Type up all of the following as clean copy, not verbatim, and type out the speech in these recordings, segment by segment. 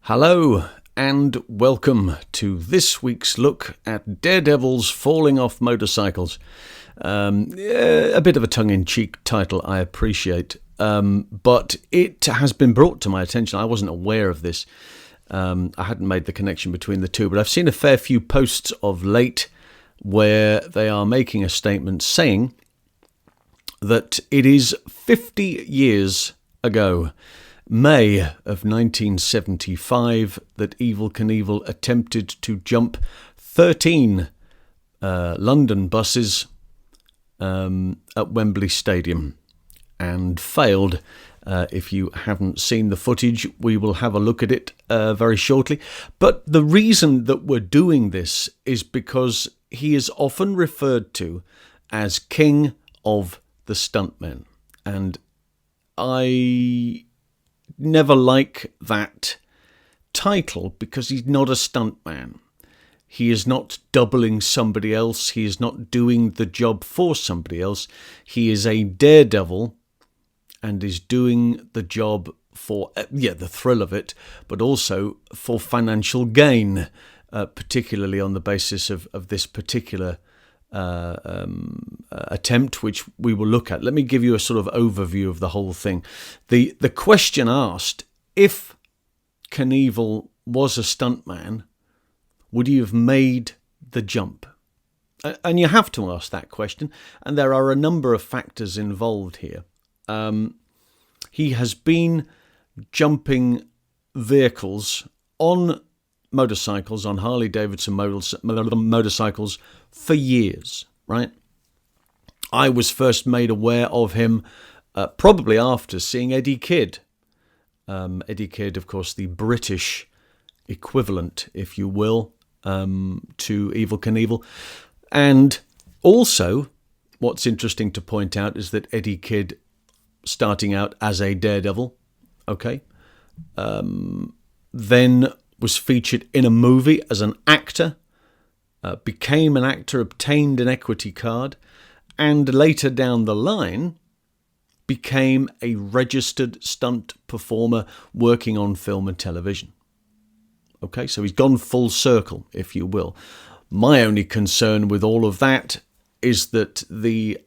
Hello and welcome to this week's look at daredevils falling off motorcycles. A bit of a tongue-in-cheek title, I appreciate, but it has been brought to my attention. I wasn't aware of this. I hadn't made the connection between the two, but I've seen a fair few posts of late where they are making a statement saying that it is 50 years ago, May of 1975, that Evel Knievel attempted to jump 13 London buses at Wembley Stadium and failed. If you haven't seen the footage, we will have a look at it very shortly. But the reason that we're doing this is because he is often referred to as King of the Stuntmen. And I never like that title because he's not a stuntman. He is not doubling somebody else. He is not doing the job for somebody else. He is a daredevil and is doing the job for, the thrill of it, but also for financial gain, particularly on the basis of this particular attempt, which we will look at. Let me give you a sort of overview of the whole thing. The question asked, if Knievel was a stuntman, would he have made the jump? And you have to ask that question, and there are a number of factors involved here. He has been jumping vehicles on motorcycles, on Harley Davidson motorcycles for years, right? I was first made aware of him probably after seeing Eddie Kidd. Eddie Kidd, of course, the British equivalent, if you will, to Evel Knievel. And also, what's interesting to point out is that Eddie Kidd, starting out as a daredevil, then was featured in a movie as an actor, became an actor, obtained an equity card, and later down the line became a registered stunt performer working on film and television. Okay, so he's gone full circle, if you will. My only concern with all of that is that the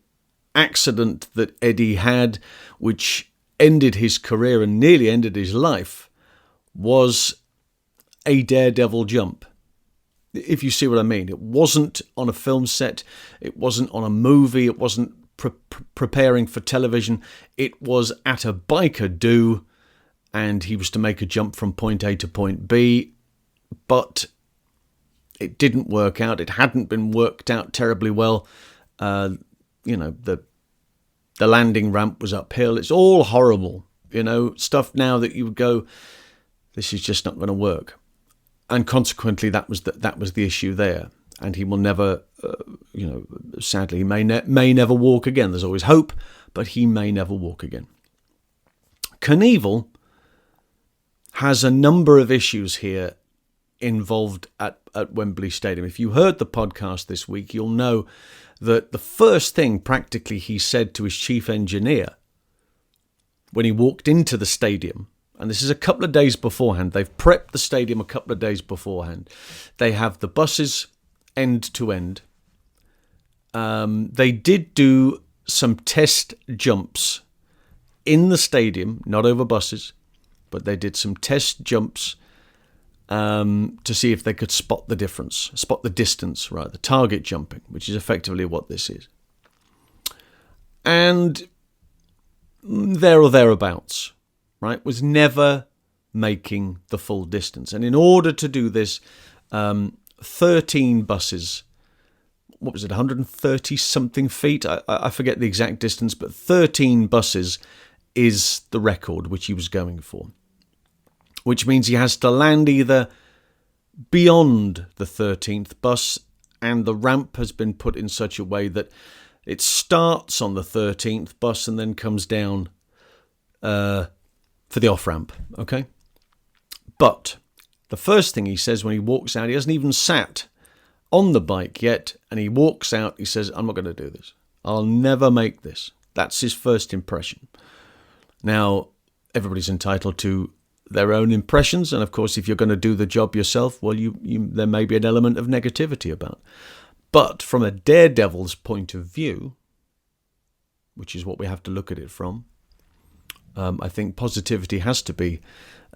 accident that Eddie had, which ended his career and nearly ended his life, was a daredevil jump. If you see what I mean. It wasn't on a film set, it wasn't on a movie, it wasn't preparing for television, it was at a biker do, and he was to make a jump from point A to point B, but it didn't work out. It hadn't been worked out terribly well. The landing ramp was uphill. It's all horrible, stuff now that you would go, this is just not going to work. And consequently, that was the issue there. And he will never, sadly, he may never walk again. There's always hope, but he may never walk again. Knievel has a number of issues here involved at Wembley Stadium. If you heard the podcast this week, you'll know that the first thing practically he said to his chief engineer when he walked into the stadium, and this is a couple of days beforehand. They've prepped the stadium a couple of days beforehand. They have the buses end to end. They did do some test jumps in the stadium, not over buses, but they did some test jumps to see if they could spot the distance, the target jumping, which is effectively what this is. And there or thereabouts, right, was never making the full distance. And in order to do this, 13 buses, 130 something feet? I forget the exact distance, but 13 buses is the record which he was going for. Which means he has to land either beyond the 13th bus, and the ramp has been put in such a way that it starts on the 13th bus and then comes down for the off-ramp, okay? But the first thing he says when he walks out, he hasn't even sat on the bike yet, and he walks out, he says, I'm not going to do this. I'll never make this. That's his first impression. Now, everybody's entitled to their own impressions. And of course, if you're going to do the job yourself, well, there may be an element of negativity about. But from a daredevil's point of view, which is what we have to look at it from, I think positivity has to be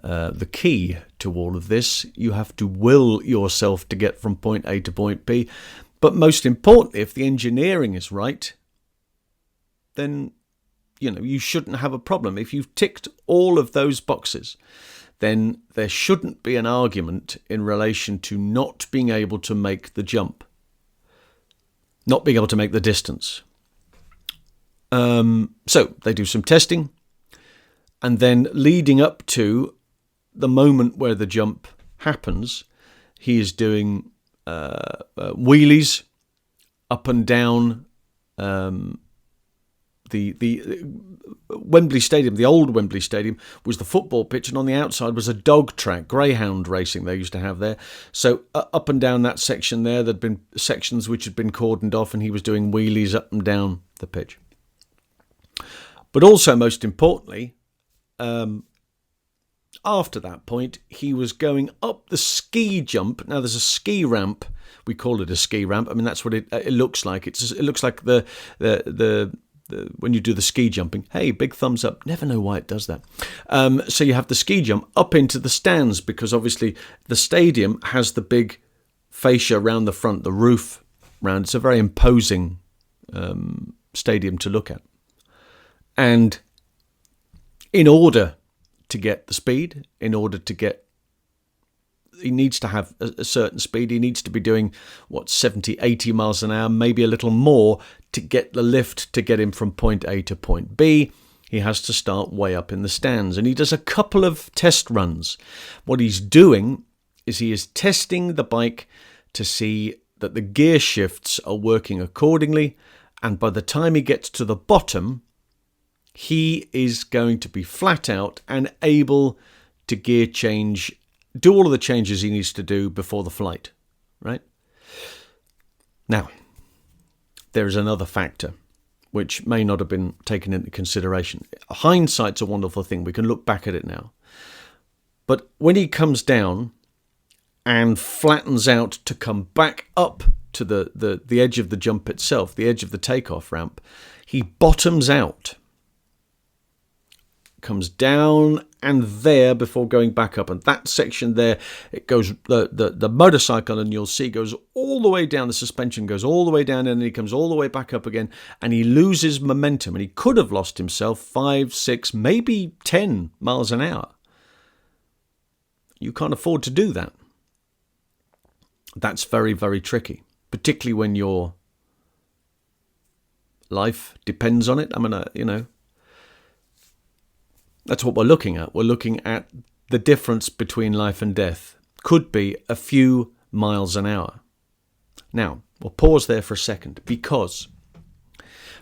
the key to all of this. You have to will yourself to get from point A to point B. But most importantly, if the engineering is right, then you shouldn't have a problem. If you've ticked all of those boxes, then there shouldn't be an argument in relation to not being able to make the jump, not being able to make the distance. So they do some testing, and then leading up to the moment where the jump happens, he is doing wheelies up and down the Wembley Stadium. The old Wembley Stadium was the football pitch, and on the outside was a dog track, greyhound racing they used to have there. So up and down that section there, there'd been sections which had been cordoned off, and he was doing wheelies up and down the pitch. But also, most importantly, after that point, he was going up the ski jump. Now, there's a ski ramp. We call it a ski ramp. I mean, that's what it looks like. It looks like the when you do the ski jumping. Hey, big thumbs up. Never know why it does that. So you have the ski jump up into the stands, because obviously the stadium has the big fascia around the front, the roof round. It's a very imposing stadium to look at. And in order to get the speed, he needs to have a certain speed. He needs to be doing, 70, 80 miles an hour, maybe a little more, to get the lift to get him from point A to point B. He has to start way up in the stands. And he does a couple of test runs. What he's doing is he is testing the bike to see that the gear shifts are working accordingly. And by the time he gets to the bottom, he is going to be flat out and able to gear change, do all of the changes he needs to do before the flight, right? Now, there is another factor which may not have been taken into consideration. Hindsight's a wonderful thing. We can look back at it now. But when he comes down and flattens out to come back up to the edge of the jump itself, the edge of the takeoff ramp, he bottoms out, comes down and there before going back up. And that section there, it goes, the motorcycle, and you'll see, goes all the way down. The suspension goes all the way down, and then he comes all the way back up again, and he loses momentum. And he could have lost himself 5, 6, maybe 10 miles an hour. You can't afford to do that. That's very, very tricky, particularly when your life depends on it. I mean, that's what we're looking at. We're looking at the difference between life and death. Could be a few miles an hour. Now, we'll pause there for a second, because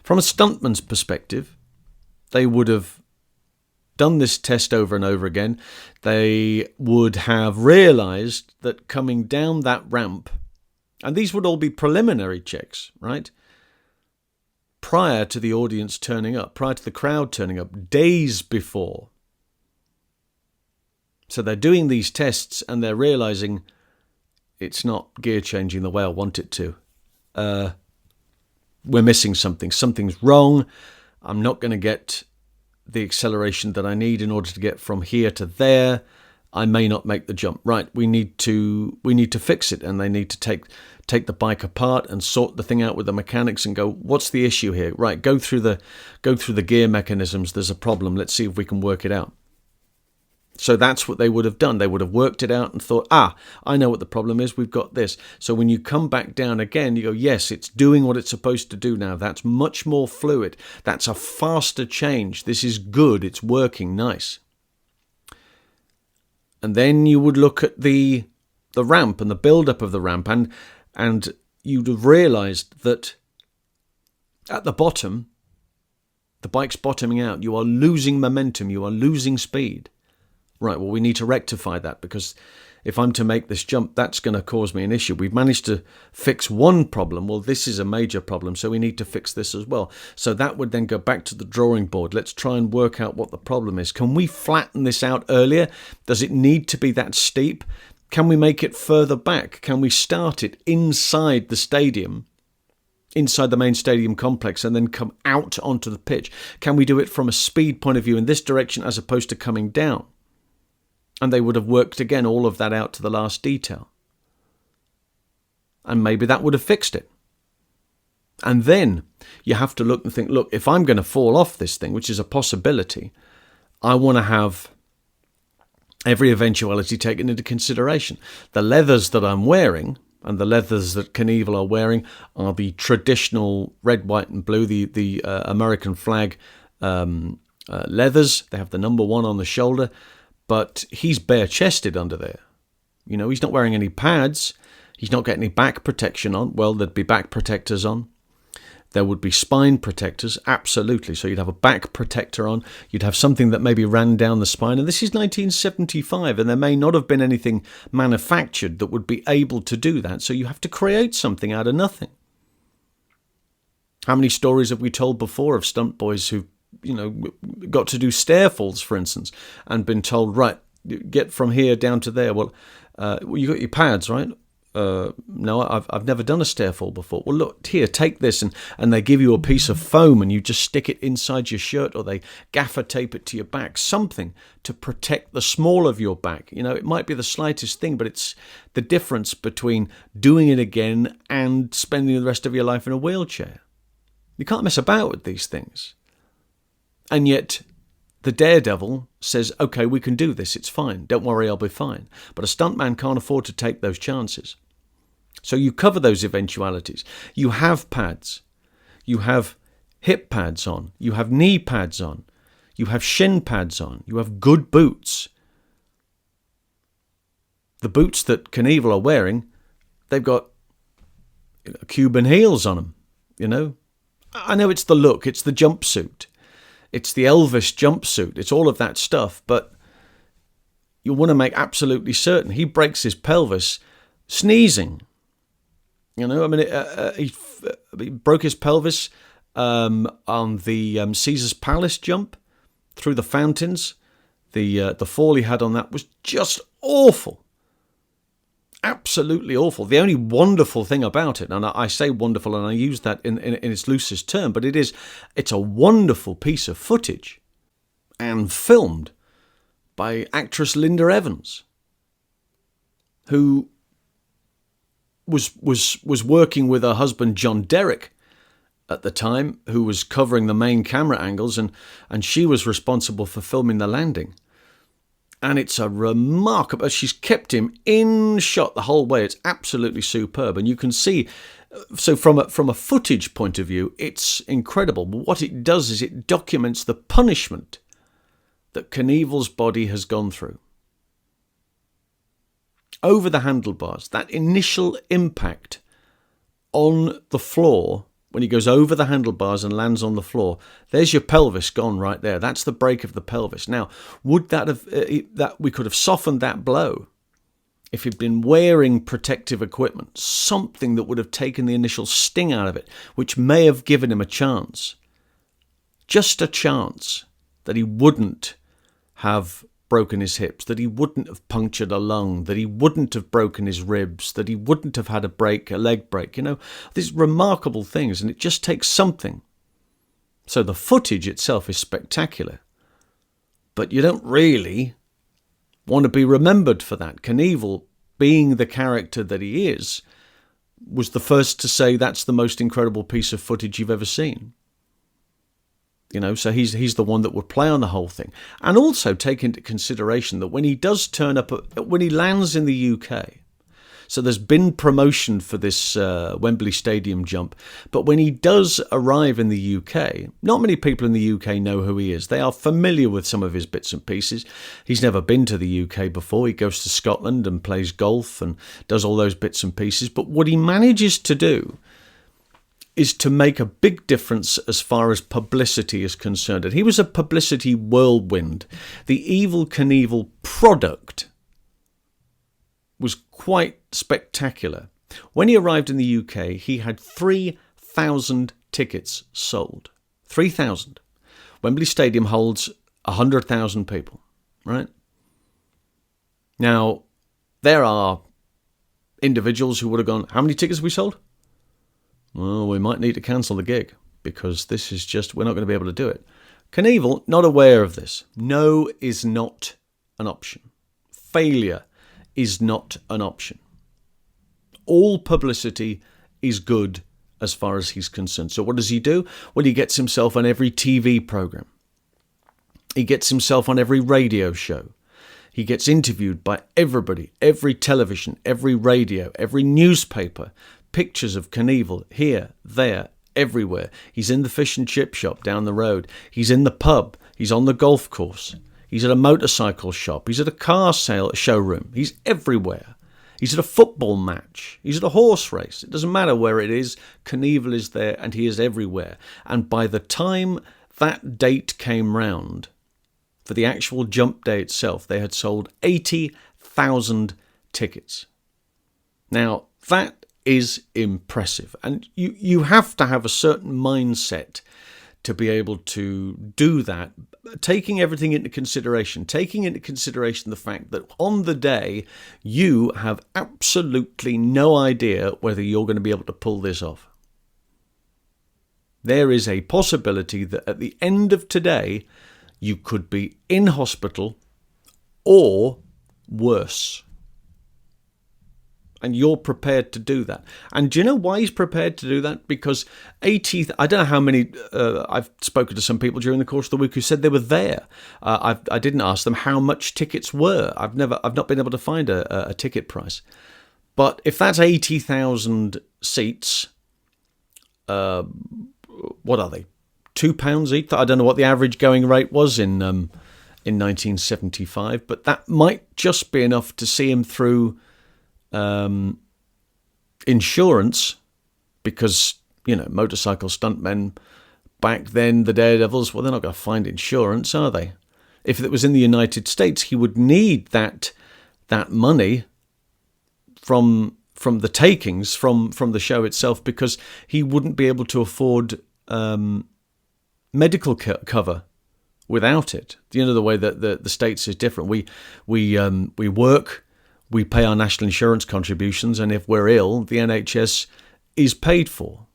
from a stuntman's perspective, they would have done this test over and over again. They would have realized that coming down that ramp, and these would all be preliminary checks, right? Prior to the audience turning up, prior to the crowd turning up, days before. So they're doing these tests and they're realizing it's not gear changing the way I want it to. We're missing something. Something's wrong. I'm not going to get the acceleration that I need in order to get from here to there. I may not make the jump. Right, we need to fix it, and they need to take the bike apart and sort the thing out with the mechanics and go, what's the issue here? Right, go through the gear mechanisms. There's a problem. Let's see if we can work it out. So that's what they would have done. They would have worked it out and thought, I know what the problem is. We've got this. So when you come back down again, you go, yes, it's doing what it's supposed to do now. That's much more fluid. That's a faster change. This is good. It's working nice. And then you would look at the ramp and the build-up of the ramp, and you'd have realized that at the bottom, the bike's bottoming out. You are losing momentum. You are losing speed. Right, well, we need to rectify that, because If I'm to make this jump, that's going to cause me an issue. We've managed to fix one problem. Well, this is a major problem, so we need to fix this as well. So that would then go back to the drawing board. Let's try and work out what the problem is. Can we flatten this out earlier? Does it need to be that steep? Can we make it further back? Can we start it inside the stadium, inside the main stadium complex, and then come out onto the pitch? Can we do it from a speed point of view in this direction as opposed to coming down? And they would have worked, again, all of that out to the last detail. And maybe that would have fixed it. And then you have to look and think, look, if I'm going to fall off this thing, which is a possibility, I want to have every eventuality taken into consideration. The leathers that I'm wearing and the leathers that Knievel are wearing are the traditional red, white and blue, the American flag leathers. They have the number 1 on the shoulder. But he's bare-chested under there. You know, he's not wearing any pads. He's not getting any back protection on. Well, there'd be back protectors on. There would be spine protectors, absolutely. So you'd have a back protector on. You'd have something that maybe ran down the spine. And this is 1975, and there may not have been anything manufactured that would be able to do that. So you have to create something out of nothing. How many stories have we told before of stunt boys who've got to do stair falls, for instance, and been told, right, get from here down to there. Well, you got your pads, right? No, I've never done a stair fall before. Well, look, here, take this, and they give you a piece of foam, and you just stick it inside your shirt, or they gaffer tape it to your back, something to protect the small of your back. You know, it might be the slightest thing, but it's the difference between doing it again and spending the rest of your life in a wheelchair. You can't mess about with these things. And yet the daredevil says, okay, we can do this. It's fine. Don't worry, I'll be fine. But a stuntman can't afford to take those chances. So you cover those eventualities. You have pads. You have hip pads on. You have knee pads on. You have shin pads on. You have good boots. The boots that Knievel are wearing, they've got Cuban heels on them, you know. I know it's the look. It's the jumpsuit. It's the Elvis jumpsuit. It's all of that stuff. But you want to make absolutely certain he breaks his pelvis sneezing. You know, I mean, he broke his pelvis on the Caesar's Palace jump through the fountains. The fall he had on that was just awful. Absolutely awful. The only wonderful thing about it, and I say wonderful, and I use that in its loosest term, but it's a wonderful piece of footage and filmed by actress Linda Evans, who was working with her husband John Derrick at the time, who was covering the main camera angles, and she was responsible for filming the landing. And it's a remarkable... She's kept him in shot the whole way. It's absolutely superb. And you can see... So from a footage point of view, it's incredible. But what it does is it documents the punishment that Knievel's body has gone through. Over the handlebars, that initial impact on the floor... When he goes over the handlebars and lands on the floor, there's your pelvis gone right there. That's the break of the pelvis. Now, would that have that we could have softened that blow if he'd been wearing protective equipment, something that would have taken the initial sting out of it, which may have given him a chance, just a chance, that he wouldn't have broken his hips, that he wouldn't have punctured a lung, that he wouldn't have broken his ribs, that he wouldn't have had a leg break, you know, these remarkable things, and it just takes something. So the footage itself is spectacular, but you don't really want to be remembered for that. Knievel, being the character that he is, was the first to say that's the most incredible piece of footage you've ever seen. You know, so he's the one that would play on the whole thing. And also take into consideration that when he does turn up, when he lands in the UK, so there's been promotion for this Wembley Stadium jump, but when he does arrive in the UK, not many people in the UK know who he is. They are familiar with some of his bits and pieces. He's never been to the UK before. He goes to Scotland and plays golf and does all those bits and pieces. But what he manages to do is to make a big difference as far as publicity is concerned. And he was a publicity whirlwind. The Evel Knievel product was quite spectacular. When he arrived in the UK, he had 3,000 tickets sold. 3,000. Wembley Stadium holds 100,000 people, right? Now, there are individuals who would have gone, how many tickets have we sold? Well, we might need to cancel the gig because this is just, we're not going to be able to do it. Knievel, not aware of this. No is not an option. Failure is not an option. All publicity is good as far as he's concerned. So what does he do? Well, he gets himself on every TV program. He gets himself on every radio show. He gets interviewed by everybody, every television, every radio, every newspaper. Pictures of Knievel here, there, everywhere. He's in the fish and chip shop down the road. He's in the pub. He's on the golf course. He's at a motorcycle shop. He's at a car sale showroom. He's everywhere. He's at a football match. He's at a horse race. It doesn't matter where it is. Knievel is there and he is everywhere. And by the time that date came round, for the actual jump day itself, they had sold 80,000 tickets. Now, that is impressive. And you have to have a certain mindset to be able to do that, taking everything into consideration, the fact that on the day, you have absolutely no idea whether you're going to be able to pull this off. There is a possibility that at the end of today, you could be in hospital or worse. And you're prepared to do that. And do you know why he's prepared to do that? Because I don't know how many, I've spoken to some people during the course of the week who said they were there. I didn't ask them how much tickets were. I've not been able to find a ticket price. But if that's 80,000 seats, what are they? £2 each? I don't know what the average going rate was in 1975, but that might just be enough to see him through insurance, because, you know, motorcycle stuntmen back then, the daredevils, well, they're not going to find insurance, are they? If it was in the United States, he would need that money from the takings from the show itself, because he wouldn't be able to afford medical cover without it. You know, the way that the States is different. We work. We pay our national insurance contributions, and if we're ill, the NHS is paid for.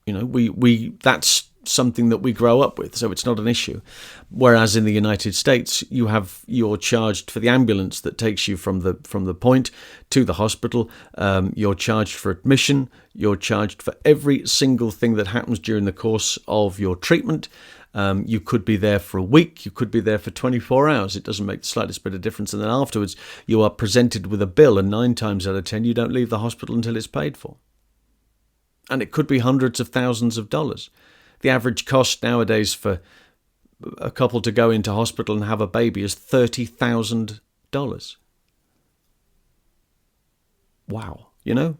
You know, we that's something that we grow up with, so it's not an issue. Whereas in the United States, you're charged for the ambulance that takes you from the point to the hospital. You're charged for admission. You're charged for every single thing that happens during the course of your treatment. You could be there for a week, you could be there for 24 hours. It doesn't make the slightest bit of difference. And then afterwards, you are presented with a bill, and 9 times out of 10, you don't leave the hospital until it's paid for. And it could be hundreds of thousands of dollars. The average cost nowadays for a couple to go into hospital and have a baby is $30,000. Wow, you know?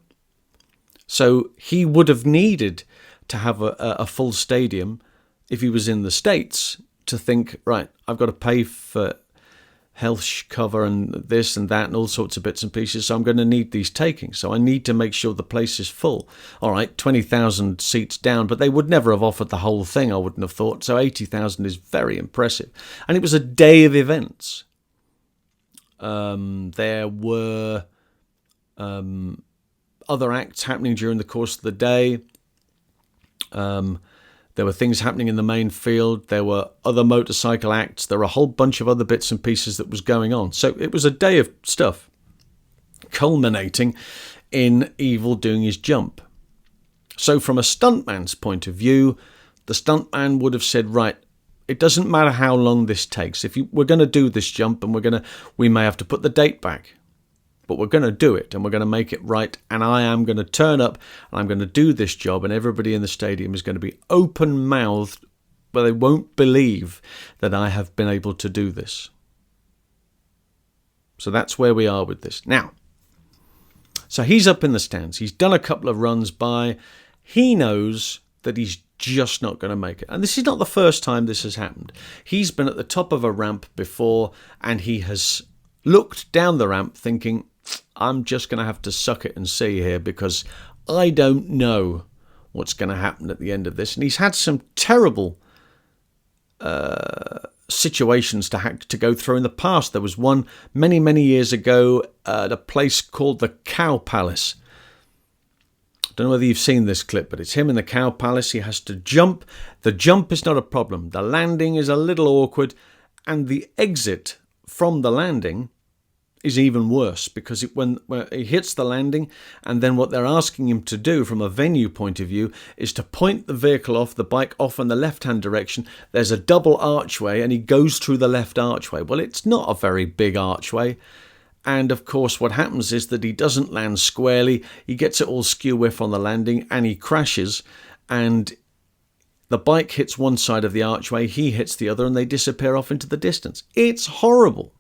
So he would have needed to have a full stadium if he was in the States to think, right, I've got to pay for health cover and this and that and all sorts of bits and pieces, so I'm going to need these takings. So I need to make sure the place is full. All right, 20,000 seats down, but they would never have offered the whole thing, I wouldn't have thought. So 80,000 is very impressive. And it was a day of events. There were other acts happening during the course of the day. There were things happening in the main field. There were other motorcycle acts. There were a whole bunch of other bits and pieces that was going on. So it was a day of stuff, culminating in Evel doing his jump. So from a stuntman's point of view, the stuntman would have said, right, it doesn't matter how long this takes. We're going to do this jump, and we may have to put the date back, but we're going to do it, and we're going to make it right, and I am going to turn up, and I'm going to do this job, and everybody in the stadium is going to be open-mouthed, but they won't believe that I have been able to do this. So that's where we are with this. Now, so he's up in the stands. He's done a couple of runs by. He knows that he's just not going to make it. And this is not the first time this has happened. He's been at the top of a ramp before, and he has looked down the ramp thinking, I'm just going to have to suck it and see here, because I don't know what's going to happen at the end of this. And he's had some terrible situations to go through in the past. There was one many years ago at a place called the Cow Palace. I don't know whether you've seen this clip, but it's him in the Cow Palace. He has to jump. The jump is not a problem. The landing is a little awkward, and the exit from the landing is even worse, because when he hits the landing, and then what they're asking him to do from a venue point of view is to point the bike off in the left-hand direction. There's a double archway, and he goes through the left archway. Well, it's not a very big archway, and of course what happens is that he doesn't land squarely. He gets it all skew-whiff on the landing, and he crashes, and the bike hits one side of the archway, he hits the other, and they disappear off into the distance. It's horrible.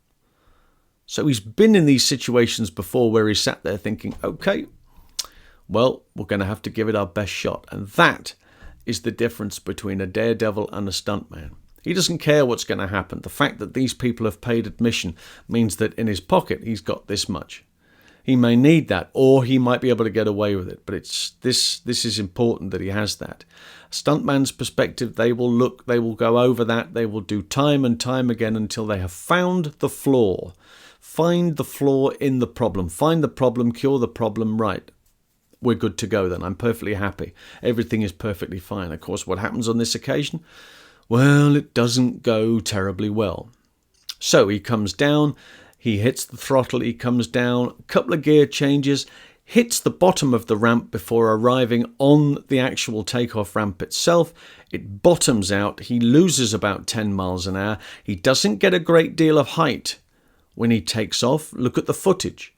So he's been in these situations before where he sat there thinking, okay, well, we're going to have to give it our best shot. And that is the difference between a daredevil and a stuntman. He doesn't care what's going to happen. The fact that these people have paid admission means that in his pocket he's got this much. He may need that, or he might be able to get away with it. But this is important that he has that. Stuntman's perspective, they will go over that. They will do time and time again until they have found the flaw. Find the flaw in the problem. Find the problem, cure the problem, right. We're good to go then. I'm perfectly happy. Everything is perfectly fine. Of course, what happens on this occasion? Well, it doesn't go terribly well. So he comes down, he hits the throttle, he comes down, a couple of gear changes, hits the bottom of the ramp before arriving on the actual takeoff ramp itself. It bottoms out. He loses about 10 miles an hour. He doesn't get a great deal of height when he takes off. Look at the footage,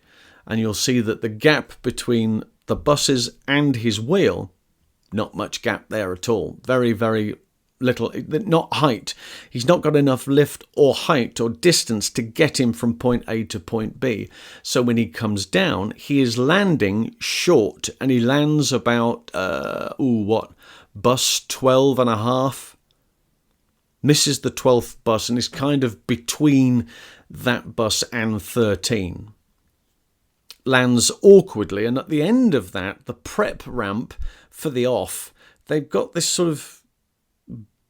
and you'll see that the gap between the buses and his wheel, not much gap there at all. Very little, not height. He's not got enough lift or height or distance to get him from point A to point B. So when he comes down, he is landing short, and he lands about, bus 12 and a half. Misses the 12th bus and is kind of between that bus and 13. Lands awkwardly, and at the end of that, the prep ramp for the off, they've got this sort of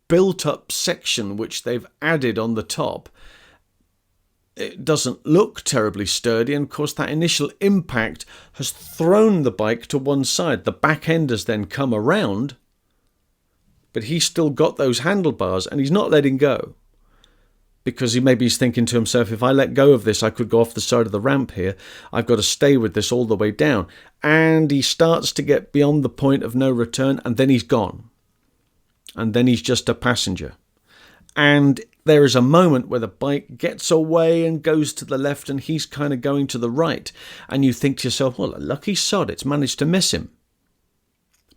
built-up section which they've added on the top. It doesn't look terribly sturdy, and of course that initial impact has thrown the bike to one side. The back end has then come around, but he's still got those handlebars, and he's not letting go, because he's thinking to himself, if I let go of this, I could go off the side of the ramp here. I've got to stay with this all the way down. And he starts to get beyond the point of no return, and then he's gone. And then he's just a passenger. And there is a moment where the bike gets away and goes to the left, and he's kind of going to the right. And you think to yourself, well, a lucky sod, it's managed to miss him.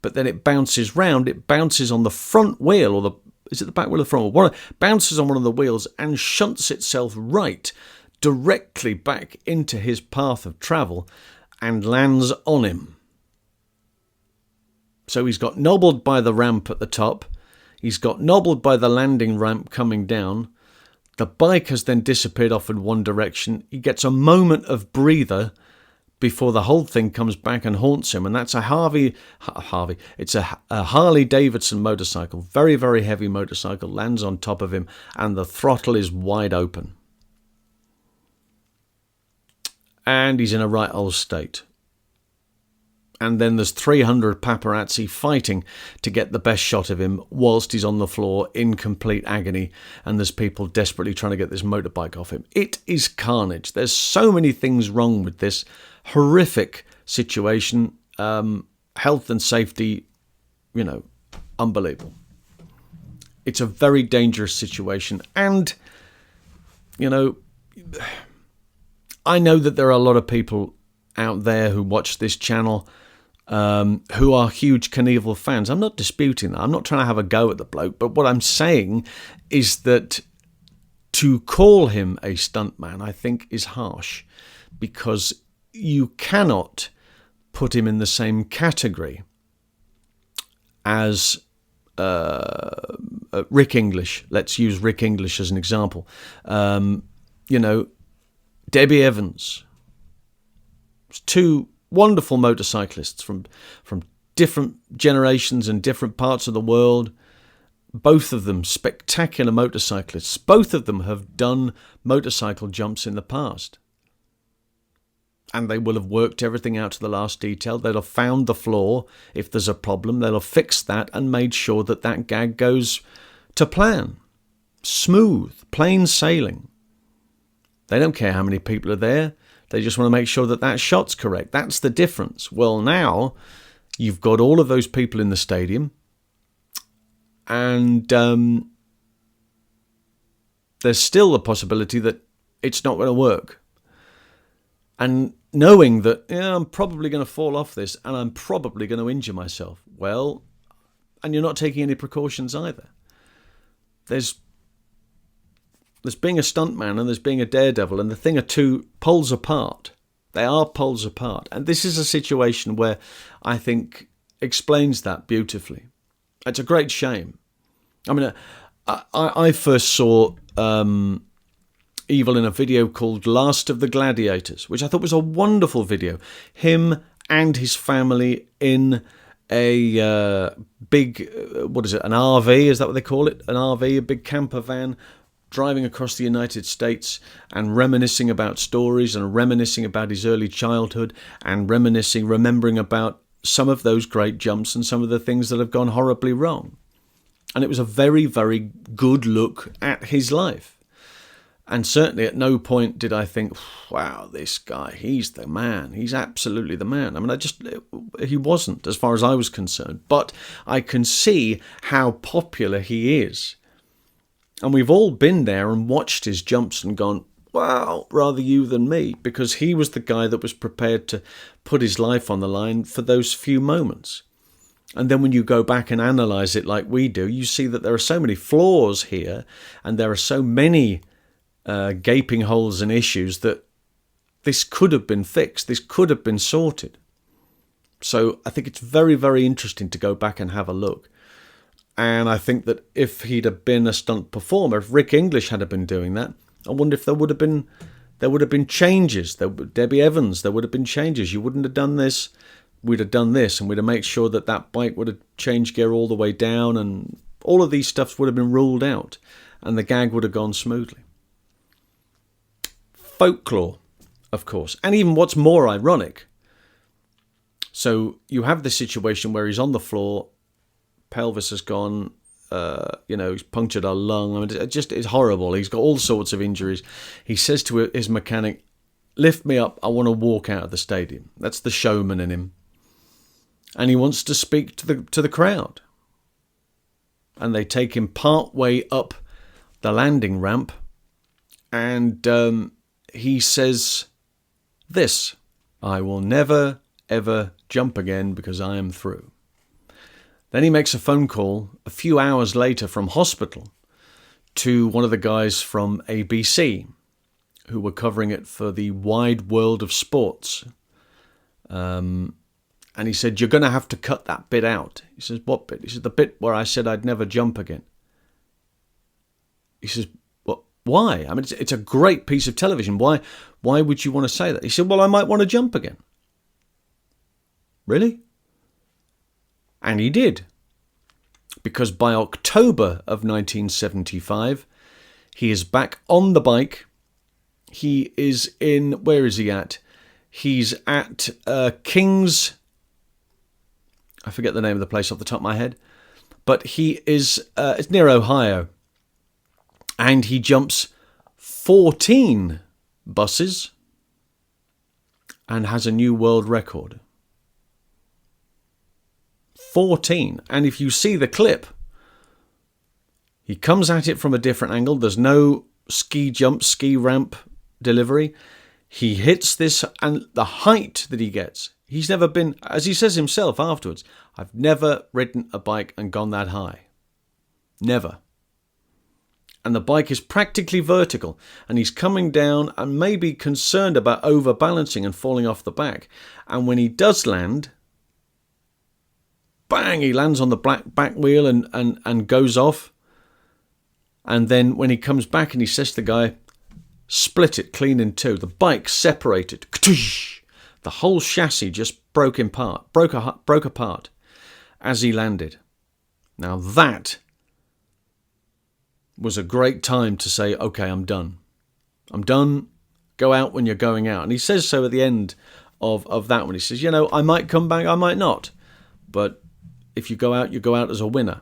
But then it bounces round, it bounces on the front wheel, or is it the back wheel or the front wheel? Bounces on one of the wheels and shunts itself right directly back into his path of travel and lands on him. So he's got nobbled by the ramp at the top, he's got nobbled by the landing ramp coming down, the bike has then disappeared off in one direction, he gets a moment of breather before the whole thing comes back and haunts him. And that's a it's a Harley Davidson motorcycle, very heavy motorcycle, lands on top of him, and the throttle is wide open. And he's in a right old state. And then there's 300 paparazzi fighting to get the best shot of him whilst he's on the floor in complete agony, and there's people desperately trying to get this motorbike off him. It is carnage. There's so many things wrong with this horrific situation. Health and safety, unbelievable. It's a very dangerous situation. And, I know that there are a lot of people out there who watch this channel who are huge Knievel fans. I'm not disputing that. I'm not trying to have a go at the bloke. But what I'm saying is that to call him a stuntman, I think, is harsh, because you cannot put him in the same category as Rick English. Let's use Rick English as an example. Debbie Evans, Two wonderful motorcyclists from different generations and different parts of the world. Both of them spectacular motorcyclists. Both of them have done motorcycle jumps in the past. And they will have worked everything out to the last detail. They'll have found the flaw. If there's a problem, they'll have fixed that and made sure that that gag goes to plan. Smooth, plain sailing. They don't care how many people are there. They just want to make sure that that shot's correct. That's the difference. Well, now you've got all of those people in the stadium, and there's still the possibility that it's not going to work. And knowing that, I'm probably going to fall off this and I'm probably going to injure myself. Well, and you're not taking any precautions either. There's being a stuntman and there's being a daredevil, and the thing are two poles apart. They are poles apart. And this is a situation where I think explains that beautifully. It's a great shame. I mean, I first saw Evel in a video called Last of the Gladiators, which I thought was a wonderful video. Him and his family in a big, an RV, is that what they call it? An RV, a big camper van, driving across the United States and reminiscing about stories and reminiscing about his early childhood and remembering about some of those great jumps and some of the things that have gone horribly wrong. And it was a very, very good look at his life. And certainly at no point did I think, wow, this guy, he's the man. He's absolutely the man. I mean, he wasn't as far as I was concerned. But I can see how popular he is. And we've all been there and watched his jumps and gone, wow, rather you than me. Because he was the guy that was prepared to put his life on the line for those few moments. And then when you go back and analyse it like we do, you see that there are so many flaws here and there are so many gaping holes and issues that this could have been fixed. This could have been sorted. So I think it's very, very interesting to go back and have a look. And I think that if he'd have been a stunt performer, if Rick English had been doing that, I wonder if there would have been changes. Debbie Evans, there would have been changes. You wouldn't have done this. We'd have done this, and we'd have made sure that that bike would have changed gear all the way down, and all of these stuffs would have been ruled out, and the gag would have gone smoothly. Folklore, of course, and even what's more ironic. So you have this situation where he's on the floor, pelvis has gone, he's punctured a lung. I mean, it's horrible. He's got all sorts of injuries. He says to his mechanic, "Lift me up. I want to walk out of the stadium." That's the showman in him. And he wants to speak to the crowd. And they take him part way up the landing ramp. And he says this: "I will never, ever jump again because I am through." Then he makes a phone call a few hours later from hospital to one of the guys from ABC who were covering it for the Wide World of Sports. And he said, "You're going to have to cut that bit out." He says, "What bit?" He said, "The bit where I said I'd never jump again." He says, "What? Why? I mean, it's a great piece of television. Why would you want to say that?" He said, "Well, I might want to jump again." Really? And he did. Because by October of 1975, he is back on the bike. He is where is he at? He's at King's, I forget the name of the place off the top of my head, but he is, it's near Ohio. And he jumps 14 buses and has a new world record. 14. And if you see the clip, he comes at it from a different angle. There's no ski jump, ski ramp delivery. He hits this, and the height that he gets, he's never been, as he says himself afterwards, "I've never ridden a bike and gone that high. Never." And the bike is practically vertical, and he's coming down and maybe concerned about overbalancing and falling off the back. And when he does land, bang, he lands on the back wheel and goes off. And then when he comes back and he says to the guy, "Split it clean in two." The bike separated. The whole chassis just broke apart as he landed. Now that was a great time to say, okay, I'm done. I'm done. Go out when you're going out. And he says so at the end of that one. He says, I might come back, I might not. But if you go out as a winner.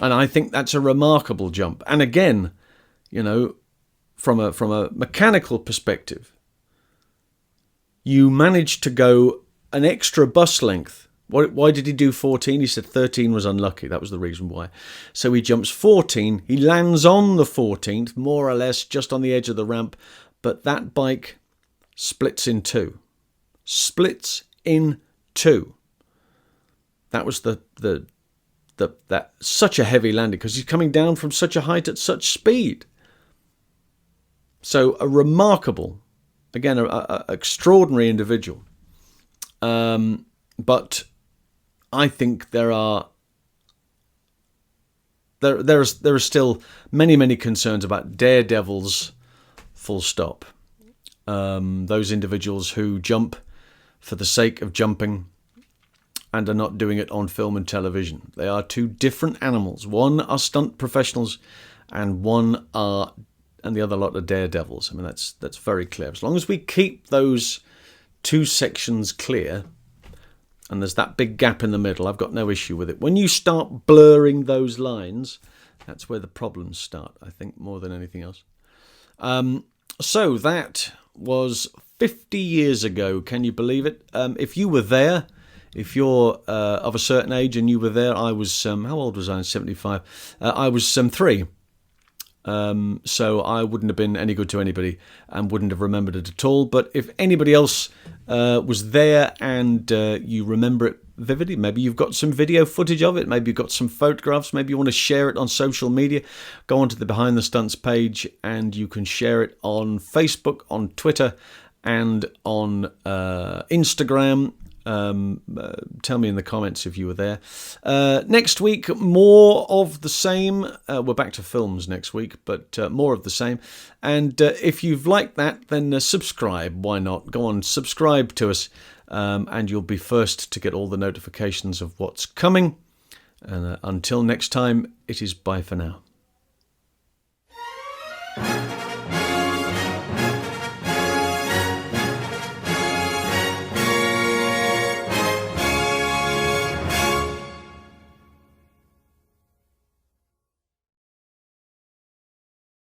And I think that's a remarkable jump. And again, from a mechanical perspective, you managed to go an extra bus length. Why did he do 14? He said 13 was unlucky. That was the reason why. So he jumps 14. He lands on the 14th, more or less, just on the edge of the ramp. But that bike splits in two. Splits in two. That was that such a heavy landing because he's coming down from such a height at such speed. So a remarkable, again, a extraordinary individual. But I think there are still many concerns about daredevils, full stop. Those individuals who jump for the sake of jumping and are not doing it on film and television. They are two different animals. One are stunt professionals and the other lot are daredevils. I mean, that's very clear. As long as we keep those two sections clear, and there's that big gap in the middle, I've got no issue with it. When you start blurring those lines, that's where the problems start, I think, more than anything else. So that was 50 years ago. Can you believe it? If you were there, if you're of a certain age and you were there, I was, how old was I in 75? I was 3. So I wouldn't have been any good to anybody and wouldn't have remembered it at all. But if anybody else was there and you remember it vividly, maybe you've got some video footage of it, maybe you've got some photographs, maybe you want to share it on social media, go onto the Behind the Stunts page and you can share it on Facebook, on Twitter and on Instagram. Tell me in the comments if you were there. Next week, more of the same. We're back to films next week, but more of the same. And if you've liked that, then subscribe. Why not? Go on, subscribe to us, and you'll be first to get all the notifications of what's coming. And until next time, it is bye for now.